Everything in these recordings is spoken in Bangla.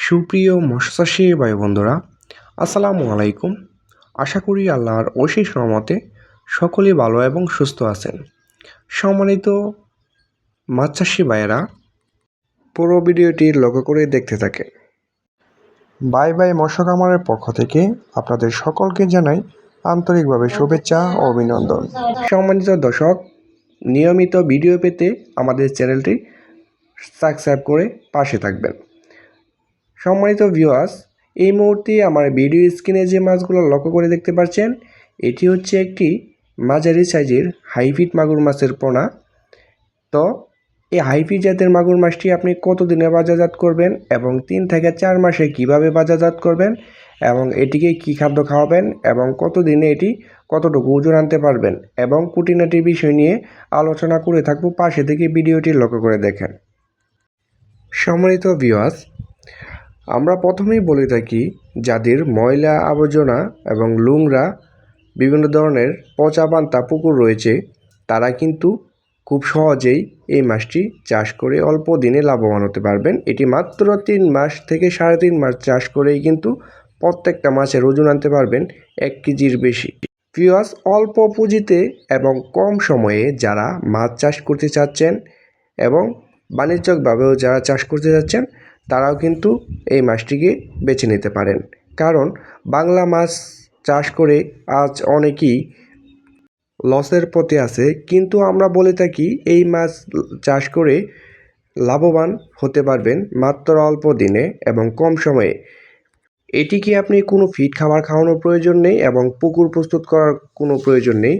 সুপ্রিয় মৎস্যচাষী ভাই বন্ধুরা, আসসালামু আলাইকুম। আশা করি আল্লাহর অশেষ রহমতে সকলেই ভালো এবং সুস্থ আছেন। সম্মানিত মাছ চাষি ভাইয়েরা, পুরো ভিডিওটি লক্ষ্য করে দেখতে থাকেন। বাই বাই মৎস্য খামারের পক্ষ থেকে আপনাদের সকলকে জানাই আন্তরিকভাবে শুভেচ্ছা ও অভিনন্দন। সম্মানিত দর্শক, নিয়মিত ভিডিও পেতে আমাদের চ্যানেলটি সাবস্ক্রাইব করে পাশে থাকবেন। সম্মানিত ভিউয়ার্স, এই মুহূর্তে আমার ভিডিও স্ক্রিনে যে মাছগুলো লক্ষ্য করে দেখতে পাচ্ছেন, এটি হচ্ছে একটি মাঝারি সাইজের হাইব্রিড মাগুর মাছের পোনা। তো এই হাইব্রিড জাতের মাগুর মাছটি আপনি কতদিনে বাজারজাত করবেন এবং 3 থেকে 4 মাসে কিভাবে বাজারজাত করবেন এবং এটিকে কী খাদ্য খাওয়াবেন এবং কতদিনে এটি কতটুকু ওজন আনতে পারবেন এবং খুঁটিনাটি বিষয় নিয়ে আলোচনা করে থাকবো। পাশে থেকে ভিডিওটি লক্ষ্য করে দেখেন। সম্মানিত ভিউয়ার্স, আমরা প্রথমেই বলে থাকি, যাদের ময়লা আবর্জনা এবং নোংরা বিভিন্ন ধরনের পচা পান্তা পুকুর রয়েছে, তারা কিন্তু খুব সহজেই এই মাছটি চাষ করে অল্প দিনে লাভবান হতে পারবেন। এটি মাত্র 3 মাস থেকে 3.5 মাস চাষ করেই কিন্তু প্রত্যেকটা মাছের ওজন আনতে পারবেন 1 কেজির বেশি। ভিউয়ার্স, অল্প পুঁজিতে এবং কম সময়ে যারা মাছ চাষ করতে চাচ্ছেন এবং বাণিজ্যিকভাবেও যারা চাষ করতে যাচ্ছেন, তারাও কিন্তু এই মাছটিকে বেছে নিতে পারেন। কারণ বাংলা মাছ চাষ করে আজ অনেকেই লসের পথে আছে, কিন্তু আমরা বলে থাকি এই মাছ চাষ করে লাভবান হতে পারবেন মাত্র অল্প দিনে এবং কম সময়ে। এটিকে আপনি কোনো ফিড খাবার খাওয়ানোর প্রয়োজন নেই এবং পুকুর প্রস্তুত করার কোনো প্রয়োজন নেই।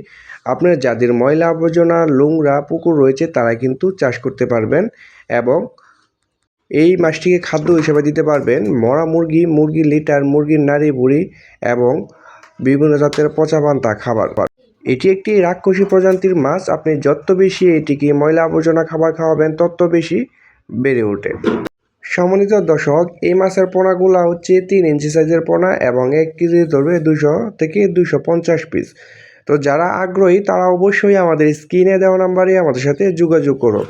আপনার যাদের ময়লা আবর্জনা নোংরা পুকুর রয়েছে, তারা কিন্তু চাষ করতে পারবেন এবং এই মাছটিকে খাদ্য হিসেবে দিতে পারবেন মরা মুরগি, মুরগির লিটার, মুরগির নাড়ি ভুঁড়ি এবং বিভিন্ন জাতের পচা পান্তা খাবার। এটি একটি রাক্ষসী প্রজাতির মাছ। আপনি যত বেশি এটিকে ময়লা আবর্জনা খাবার খাওয়াবেন, তত বেশি বেড়ে ওঠে। সম্মানিত দর্শক, এই মাছের পোনাগুলো হচ্ছে 3 ইঞ্চি সাইজের পোনা এবং 1 কেজি ধরবে 200 থেকে 250 পিস। তো যারা আগ্রহী তারা অবশ্যই আমাদের স্ক্রিনে দেওয়া নাম্বারে আমাদের সাথে যোগাযোগ করুন।